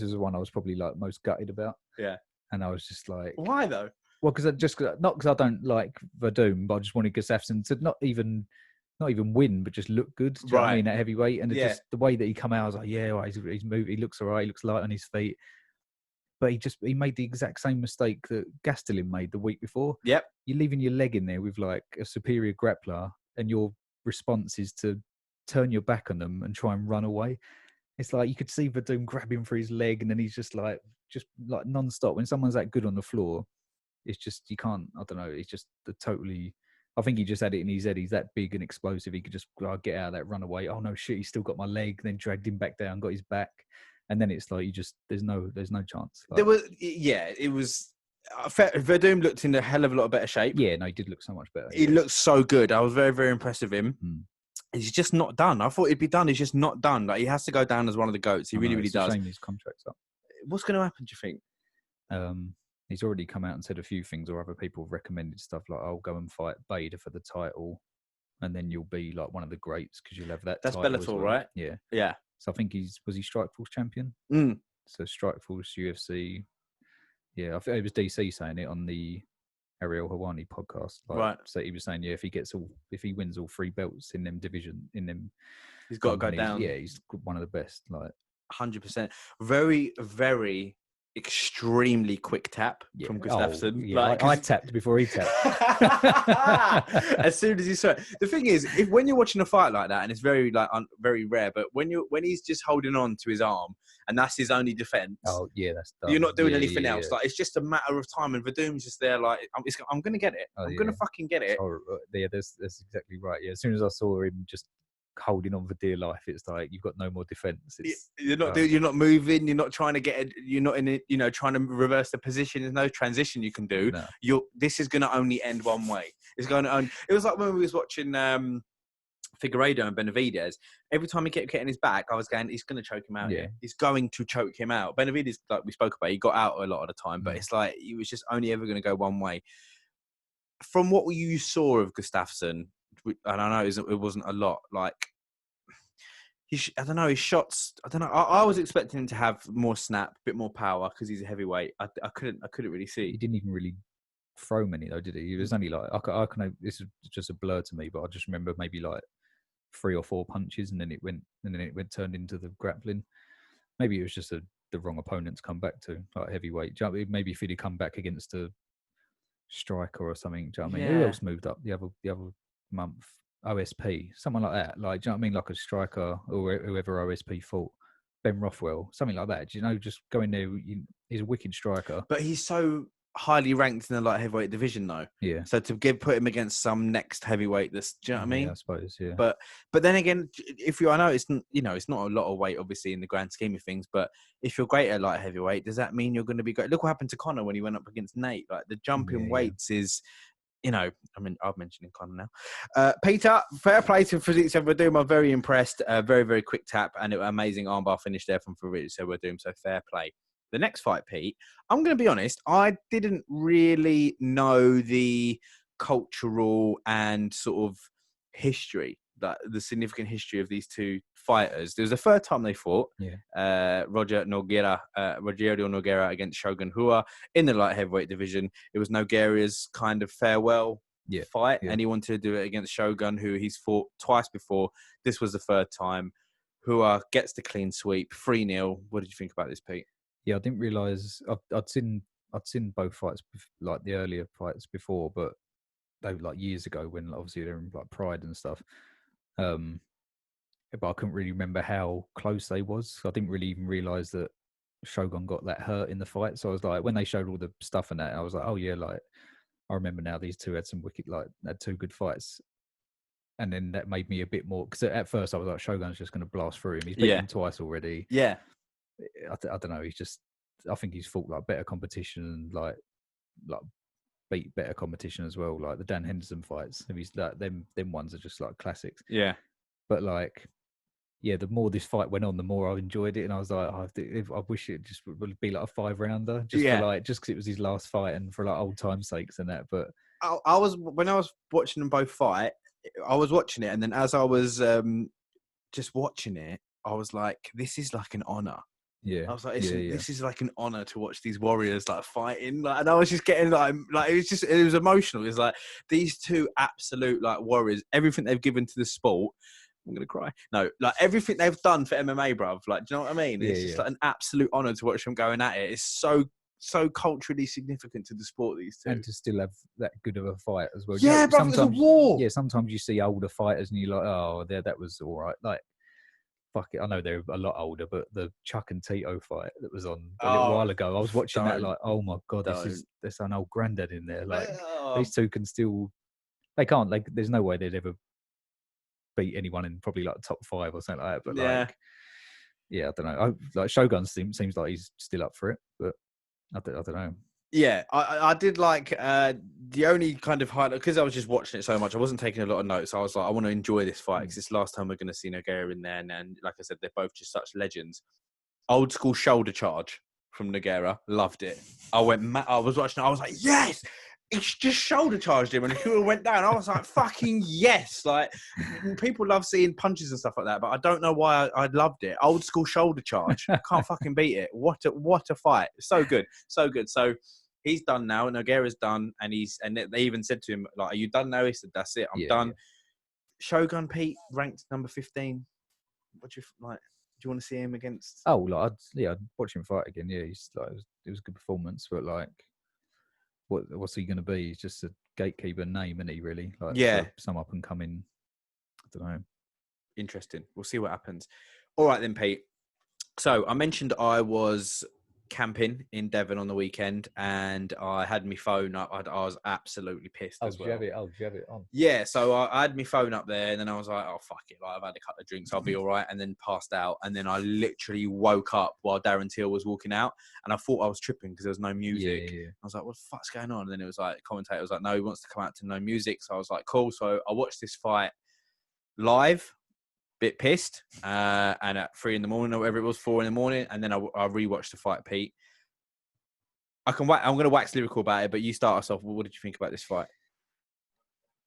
was the one I was probably most gutted about. Yeah. And I was just like... Why though? Well, not because I don't like Verdum, but I just wanted Gustafsson to not even win, but just look good. Do you know what I mean? At heavyweight. And just the way that he come out, I was like, he's moving. He looks all right. He looks light on his feet. But he made the exact same mistake that Gastelum made the week before. Yep. You're leaving your leg in there with a superior grappler, and your response is to turn your back on them and try and run away. It's you could see Verdum grab him for his leg, and then he's just non-stop. When someone's that good on the floor, it's just, you can't, I don't know, it's just I think he just had it in his head. He's that big and explosive. He could just get out of that, run away. Oh no, shit, he's still got my leg. Then dragged him back down, got his back. And then it's there's no chance. It was. Verdum looked in a hell of a lot better shape. Yeah, no, he did look so much better. He looked so good. I was very, very impressed with him. He's just not done. I thought he'd be done. He's just not done. Like, he has to go down as one of the GOATs. He really does. It's a shame his contract's up. What's going to happen, do you think? He's already come out and said a few things, or other people have recommended stuff like, "I'll go and fight Bader for the title, and then you'll be like one of the greats because you'll have that." That's title Bellator, right? Yeah, yeah. So I think he Strikeforce champion. So Strikeforce UFC. Yeah, I think it was DC saying it on the Ariel Helwani podcast. Like, right. So he was saying, yeah, if he wins all 3 belts in them he's got to go down. Yeah, he's one of the best. Like 100%. Very, very extremely quick tap from Gustafsson. I tapped before he tapped. As soon as he saw it. The thing is, when you're watching a fight like that, and it's very very rare, but when he's just holding on to his arm and that's his only defense. Oh yeah, that's done. You're not doing anything else. Like, it's just a matter of time, and Verdum's just there like, I'm gonna get it. I'm gonna fucking get it. That's exactly right. Yeah, as soon as I saw him just holding on for dear life, it's like you've got no more defense. You're not moving, you're not trying to get it, you're not in it, trying to reverse the position. There's no transition you can do. No. This is going to only end one way. It's going to it was like when we was watching Figueiredo and Benavidez. Every time he kept getting his back, I was going, he's going to choke him out. Yeah. He's going to choke him out. Benavidez, like we spoke about, he got out a lot of the time, but it's like he was just only ever going to go one way. From what you saw of Gustafsson, and I know it wasn't a lot. Like, I don't know, his shots. I don't know. I was expecting him to have more snap, a bit more power because he's a heavyweight. I couldn't really see. He didn't even really throw many though, did he? He was only like I can. This is just a blur to me, but I just remember maybe like 3 or 4 punches, and then it went turned into the grappling. Maybe it was just the wrong opponent to come back to, like heavyweight. Maybe if he'd come back against a striker or something. Do you know what I mean? Who else moved up the other month? OSP, someone like that. Like, do you know what I mean? Like a striker or whoever OSP fought. Ben Rothwell, something like that. Do you know, just go in there. He's a wicked striker. But he's so highly ranked in the light heavyweight division, though. Yeah. So to put him against some next heavyweight, do you know what I mean? Yeah, I suppose. Yeah. But then again, I know it's it's not a lot of weight, obviously, in the grand scheme of things. But if you're great at light heavyweight, does that mean you're going to be great? Look what happened to Conor when he went up against Nate. Like, the jump in weights is. I'm mentioning Conor now. Peter, fair play to Fabrizio Verdum. I'm very impressed. Very, very quick tap and an amazing armbar finish there from Fabrizio Verdum. So fair play. The next fight, Pete, I'm going to be honest, I didn't really know the cultural and sort of history, the significant history of these two fighters. It was the third time they fought. Rogerio Nogueira against Shogun Rua in the light heavyweight division. It was Nogueira's kind of farewell fight, and he wanted to do it against Shogun, who he's fought twice before. This was the third time. Rua gets the clean sweep, 3-0. What did you think about this, Pete? Yeah, I didn't realise I'd seen both fights, like the earlier fights before, but they were like years ago when obviously they're in like Pride and stuff. But I couldn't really remember how close they was. I didn't really even realise that Shogun got that hurt in the fight. So I was like, when they showed all the stuff and that, I was like, oh yeah, like I remember now these two had some had 2 good fights. And then that made me a bit more, because at first I was like, Shogun's just going to blast through him. He's beaten him twice already. Yeah. I don't know. I think he's fought like better competition and like beat better competition as well. Like the Dan Henderson fights, he's like them ones are just like classics. Yeah. But like, yeah, the more this fight went on, the more I enjoyed it, and I was like, I wish it just would be like a 5-rounder, just because it was his last fight and for like old time's sakes and that. But when I was watching them both fight, I was watching it, and then as I was just watching it, I was like, this is like an honor. Yeah, I was like, this is like an honor to watch these warriors like fighting, like, and I was just getting like it was emotional. It was like these two absolute like warriors. Everything they've given to the sport. I'm gonna cry. No, like everything they've done for MMA, bruv. Like, do you know what I mean? It's just like an absolute honor to watch them going at it. It's so culturally significant to the sport, these two, and to still have that good of a fight as well. Yeah, bruv, it's a war. Yeah, sometimes you see older fighters and you're like, oh, that was all right. Like, fuck it, I know they're a lot older, but the Chuck and Tito fight that was on a little while ago, I was watching that like, oh my god, there's an old granddad in there. Like, these two can still, they can't. Like, there's no way they'd ever beat anyone in probably like top 5 or something like that. But like, I don't know. Like Shogun seems like he's still up for it, but I don't know. Yeah, I did like the only kind of highlight, because I was just watching it so much, I wasn't taking a lot of notes. I was like, I want to enjoy this fight because it's the last time we're going to see Nogueira in there. And like I said, they're both just such legends. Old school shoulder charge from Nogueira, loved it. I was watching it, I was like, yes! It's just shoulder charged him and he went down. I was like, fucking yes. Like, people love seeing punches and stuff like that, but I don't know why I loved it. Old school shoulder charge. Can't fucking beat it. What a fight. So good. So good. So he's done now. Nogueira's done. And they even said to him, like, are you done now? He said, that's it. I'm done. Yeah. Shogun Pete ranked number 15. What do you like? Do you want to see him against? Oh, like, I'd watch him fight again. Yeah, he's like, it was a good performance, but like, what's he going to be? He's just a gatekeeper name, isn't he? Really? Like, some up and coming. I don't know. Interesting. We'll see what happens. All right then, Pete. So I mentioned I was camping in Devon on the weekend, and I had my phone up. I was absolutely pissed as well. Did you have it on? Yeah, so I had my phone up there, and then I was like, oh, fuck it. Like, I've had a couple of drinks, I'll be all right, and then passed out. And then I literally woke up while Darren Till was walking out, and I thought I was tripping because there was no music. Yeah. I was like, what the fuck's going on? And then it was like, the commentator was like, no, he wants to come out to no music. So I was like, cool. So I watched this fight live. Bit pissed, and at 3 a.m. or whatever it was, 4 a.m, and then I rewatched the fight, Pete. I'm going to wax lyrical about it, but you start us off. What did you think about this fight?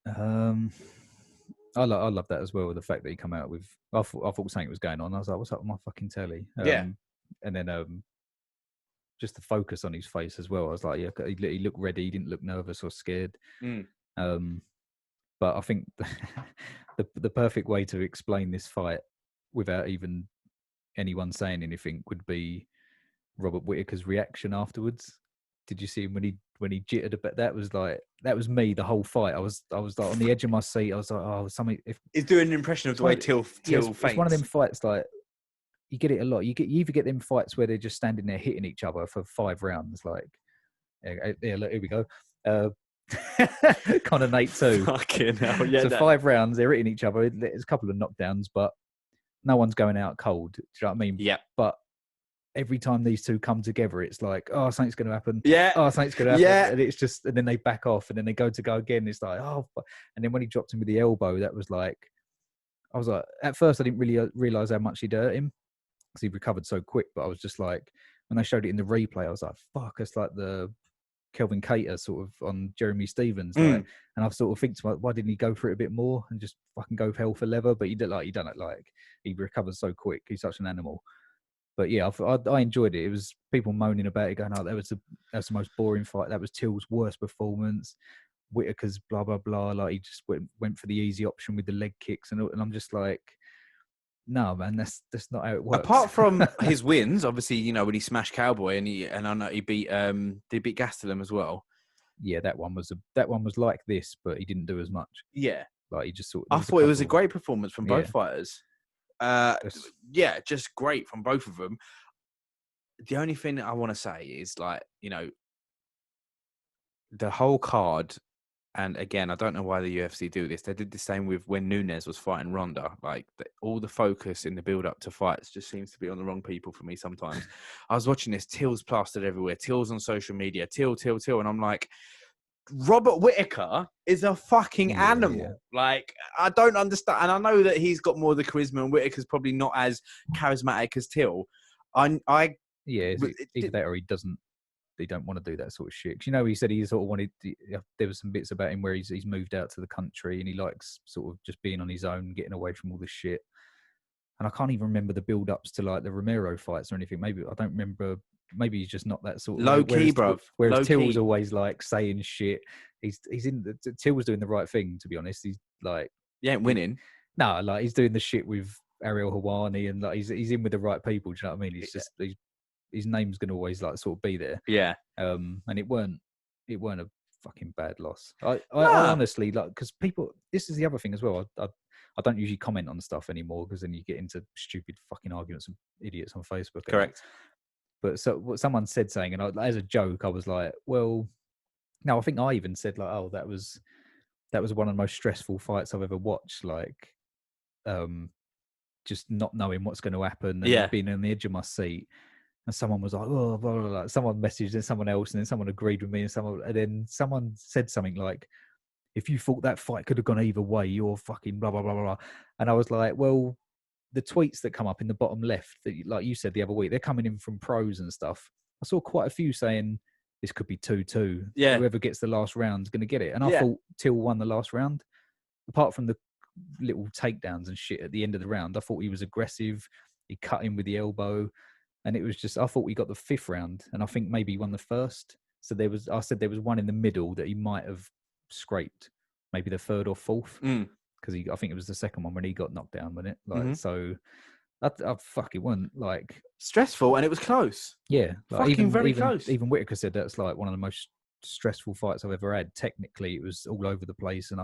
I love that as well. The fact that he come out with, I thought something was going on. I was like, what's up with my fucking telly? And then just the focus on his face as well. I was like, yeah, he looked ready. He didn't look nervous or scared. But I think the perfect way to explain this fight without even anyone saying anything would be Robert Whittaker's reaction afterwards. Did you see him when he jittered a bit? That was me the whole fight. I was like on the edge of my seat. I was like, oh, something. He's doing an impression of the way Till faints. It's one of them fights like you get it a lot. You either get them fights where they're just standing there hitting each other for 5 rounds. Like, yeah, look, here we go. Conor Nate too. Fucking hell, yeah. So 5 rounds, they're hitting each other. There's a couple of knockdowns, but no one's going out cold. Do you know what I mean? Yeah. But every time these two come together, it's like, oh, something's going to happen. Yeah. Oh, something's going to happen. Yeah. And it's just, and then they back off, and then they go again. It's like, oh, and then when he dropped him with the elbow, that was like, I was like, at first I didn't really realize how much he'd hurt him because he recovered so quick. But I was just like, when I showed it in the replay, I was like, fuck, it's like the Kelvin Cater sort of on Jeremy Stevens, like, and I've sort of think to myself, why didn't he go for it a bit more and just fucking go hell for leather? But he done it like he recovered so quick. He's such an animal. But yeah, I enjoyed it. It was people moaning about it, going, "Oh, that was the most boring fight. That was Till's worst performance. Whittaker's blah blah blah. Like he just went for the easy option with the leg kicks, and I'm just like, no, man, that's not how it works. Apart from his wins, obviously, you know, when he smashed Cowboy and I know he beat Gastelum as well. Yeah, that one was like this, but he didn't do as much. Yeah, like he just sort. I thought it was a great performance from both fighters. Yeah, just great from both of them. The only thing I want to say is, like, you know, the whole card. And again, I don't know why the UFC do this. They did the same with when Nunes was fighting Ronda. Like, all the focus in the build-up to fights just seems to be on the wrong people for me sometimes. I was watching this. Till's plastered everywhere. Till's on social media. Till. And I'm like, Robert Whittaker is a fucking animal. Yeah. Like, I don't understand. And I know that he's got more of the charisma, and Whittaker's probably not as charismatic as Till. Either that or he doesn't. They don't want to do that sort of shit. 'Cause, you know, he said he sort of wanted. There was some bits about him where he's moved out to the country and he likes sort of just being on his own, getting away from all this shit. And I can't even remember the build-ups to like the Romero fights or anything. Maybe I don't remember. Maybe he's just not that sort of low key, bro. Whereas Till was always like saying shit. Till was doing the right thing, to be honest. He's like, he ain't winning. No, like he's doing the shit with Ariel Helwani and like he's in with the right people. Do you know what I mean? It's just his name's going to always like sort of be there. Yeah. And it weren't a fucking bad loss. I honestly, like, because people, this is the other thing as well. I don't usually comment on stuff anymore because then you get into stupid fucking arguments with idiots on Facebook. Correct. But so what someone said saying, and as a joke, I was like, well, no, I think I even said like, oh, that was one of the most stressful fights I've ever watched. Like, just not knowing what's going to happen and being on the edge of my seat. and someone was like, oh, blah, blah, blah. Someone messaged and someone else, and then someone agreed with me, and then someone said something like, if you thought that fight could have gone either way, you're fucking blah, blah, blah, blah. And I was like, well, the tweets that come up in the bottom left, that, like you said the other week, they're coming in from pros and stuff. I saw quite a few saying this could be 2-2. Yeah. Whoever gets the last round is going to get it. And I thought Till won the last round. Apart from the little takedowns and shit at the end of the round, I thought he was aggressive. He cut him with the elbow. And it was just, I thought we got the 5th round, and I think maybe he won the 1st. So I said there was one in the middle that he might have scraped, maybe the 3rd or 4th, because I think it was the 2nd one when he got knocked down, wasn't it? Like, so I fucking wasn't like stressful, and it was close. Yeah, like, fucking very close. Even Whittaker said that's like one of the most stressful fights I've ever had. Technically, it was all over the place, and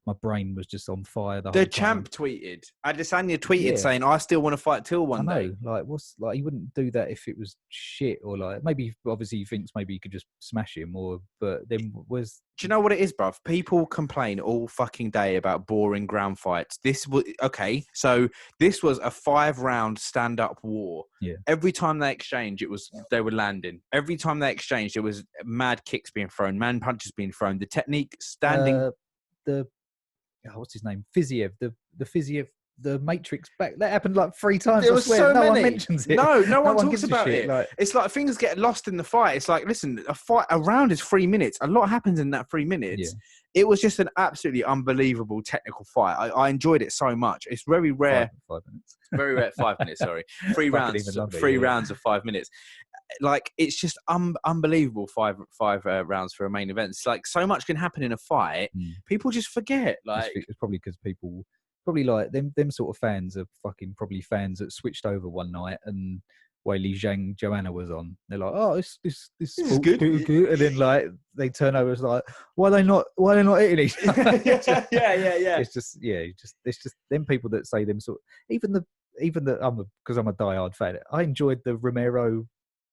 my brain was just on fire. The champ tweeted, Adesanya tweeted saying, "I still want to fight Till one day." Like, he wouldn't do that if it was shit, or like maybe obviously he thinks maybe he could just smash him, but then was. Do you know what it is, bruv? People complain all fucking day about boring ground fights. This was okay. So this was a 5-round stand-up war. Yeah. Every time they exchanged, they were landing. Every time they exchanged, it was mad kicks being thrown, man punches being thrown. The technique, standing. What's his name? Fiziev. The Fiziev. The Matrix back. That happened like 3 times. There was so many. No one mentions it. No one talks about it. Like, it's like things get lost in the fight. It's like, listen, a round is 3 minutes. A lot happens in that 3 minutes. Yeah. It was just an absolutely unbelievable technical fight. I enjoyed it so much. It's very rare. 5 minutes. Very rare. 5 minutes. Sorry, 3 rounds. Three rounds of 5 minutes. Like, it's just unbelievable. Five rounds for a main event. It's like so much can happen in a fight. People just forget. Like, it's probably because people. Probably like them sort of fans are fucking probably fans that switched over one night and Weili Zhang Joanna was on. They're like, oh, this is good. And then like they turn over, it's like, why are they not hitting each other? yeah. It's just them people that say them sort. Even the because I'm a diehard fan. I enjoyed the Romero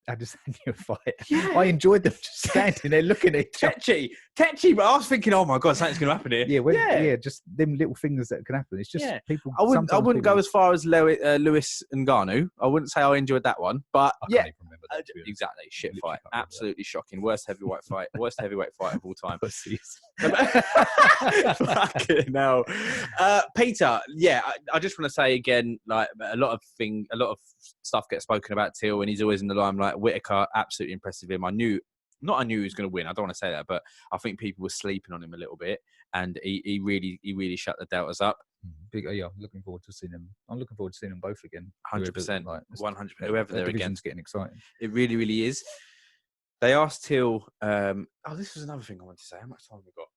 Adesanya fight. Yeah. I enjoyed them just standing there looking at each other. Tetchy, but I was thinking, oh my God, something's going to happen here. Yeah, just them little things that can happen. It's just people. I wouldn't go as far as Lewis and Ngannou. I wouldn't say I enjoyed that one, but I can't even remember that, exactly. Shit fight, absolutely shocking. Worst heavyweight fight of all time. Fucking hell. Peter, I just want to say again, like a lot of stuff gets spoken about Till, and he's always in the limelight. Whittaker, absolutely impressive him. I knew he was going to win. I don't want to say that, but I think people were sleeping on him a little bit, and he really shut the doubters up. I'm looking forward to seeing him. I'm looking forward to seeing them both again. 100%, 100%. Whoever they're against, getting exciting. It really, really is. They asked Till. This was another thing I wanted to say. How much time have we got?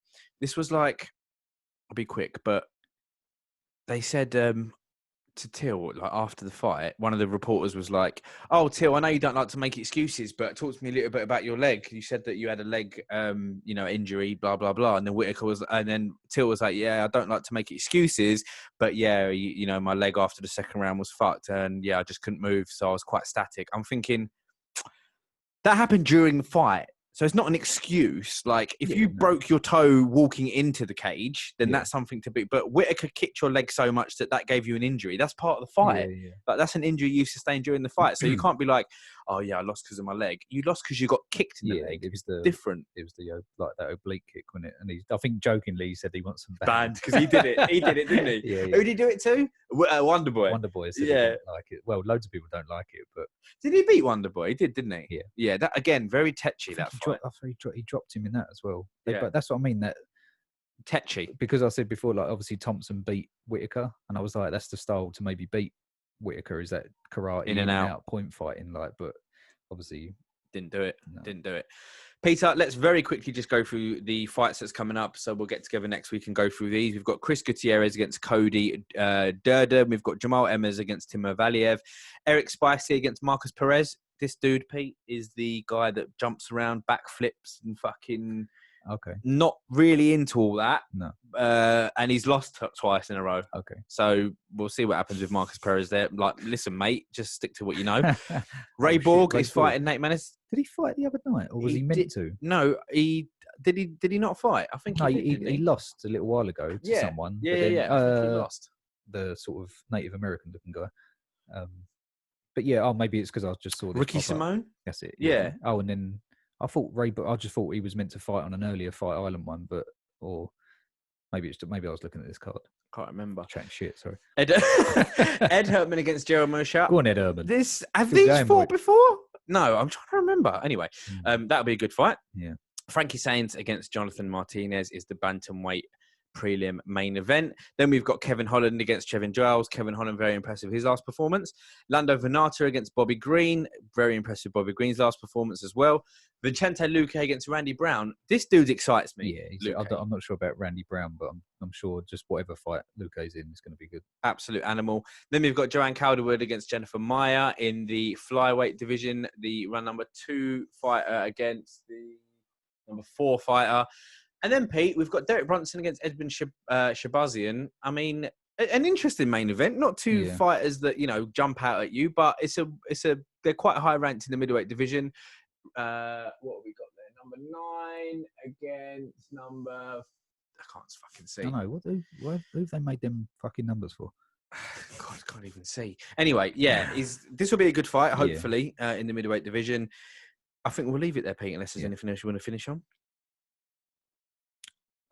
This was like, I'll be quick, but they said to Till, like after the fight, one of the reporters was like, "Oh, Till, I know you don't like to make excuses, but talk to me a little bit about your leg. You said that you had a leg, injury, blah blah blah." And then Till was like, "Yeah, I don't like to make excuses, but yeah, my leg after the 2nd round was fucked, and I just couldn't move, so I was quite static." I'm thinking that happened during the fight. So it's not an excuse. Like, if you broke your toe walking into the cage, then that's something to be. But Whittaker kicked your leg so much that gave you an injury. That's part of the fight. Yeah. Like, that's an injury you sustained during the fight. So you can't be like, "Oh yeah, I lost because of my leg." You lost because you got kicked in the leg. It was different. It was like that oblique kick, wasn't it? And I think jokingly he said he wants some banned because he did it. He did it, didn't he? Yeah. Who did he do it to? Wonder Boy. Wonder Boy said he didn't like it. Well, loads of people don't like it, but did he beat Wonder Boy? He did, didn't he? Yeah. That again, very tetchy. That fight. He dropped him in that as well. Yeah. But that's what I mean. That tetchy, because I said before, like obviously Thompson beat Whittaker, and I was like, that's the style to maybe beat Whittaker, is that karate in and out point fighting. Like, but obviously didn't do it. No. Didn't do it. Peter, let's very quickly just go through the fights that's coming up. So we'll get together next week and go through these. We've got Chris Gutierrez against Cody Durden. We've got Jamal Emmers against Timur Valiev. Eric Spicey against Marcus Perez. This dude, Pete, is the guy that jumps around, backflips and fucking... Okay. Not really into all that. No. And he's lost twice in a row. Okay. So we'll see what happens with Marcus Perez there. Like, listen, mate, just stick to what you know. Ray Borg is fighting Nate Maness. Did he fight the other night, or was he meant to? No, did he not fight? I think he lost a little while ago to someone. Yeah. I think he lost. The sort of Native American looking guy. But yeah, maybe it's because I just saw this Ricky Simone. That's it. Yeah. Oh, and then I thought I just thought he was meant to fight on an earlier Fight Island one, or maybe I was looking at this card. Can't remember. Chatting shit. Sorry. Ed Hertman against Gerald Meerschaert. Go on, Ed Hertman. Have these fought before? No, I'm trying to remember. Anyway, that'll be a good fight. Yeah. Frankie Sainz against Jonathan Martinez is the bantamweight prelim main event. Then we've got Kevin Holland against Trevin Giles. Kevin Holland, very impressive his last performance. Lando Venata against Bobby Green. Very impressive Bobby Green's last performance as well. Vicente Luque against Randy Brown. This dude excites me. Yeah, I'm not sure about Randy Brown, but I'm sure just whatever fight Luque's in is going to be good. Absolute animal. Then we've got Joanne Calderwood against Jennifer Maia in the flyweight division. The run number 2 fighter against the number 4 fighter. And then, Pete, we've got Derek Brunson against Edmund Shabazian. I mean, an interesting main event. Not two fighters that, jump out at you, but they're quite high ranked in the middleweight division. What have we got there? Number 9 against number... I can't fucking see. I know. Who have they made them fucking numbers for? God, I can't even see. Anyway, this will be a good fight, hopefully, in the middleweight division. I think we'll leave it there, Pete, unless there's anything else you want to finish on.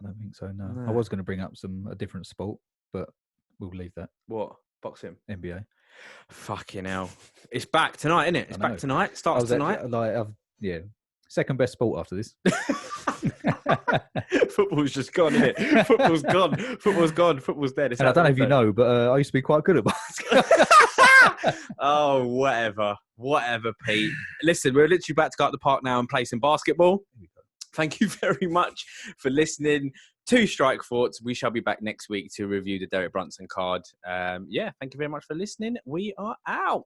I don't think so, no. I was going to bring up a different sport, but we'll leave that. What? Boxing? NBA. Fucking hell. It's back tonight, isn't it? It's back tonight. Starts tonight. Second best sport after this. Football's just gone, isn't it? Football's gone. Football's gone. Football's dead. And I don't know if you know, but I used to be quite good at basketball. Oh, whatever, Pete. Listen, we're literally about to go out the park now and play some basketball. Thank you very much for listening to Strike Thoughts. We shall be back next week to review the Derek Brunson card. Thank you very much for listening. We are out.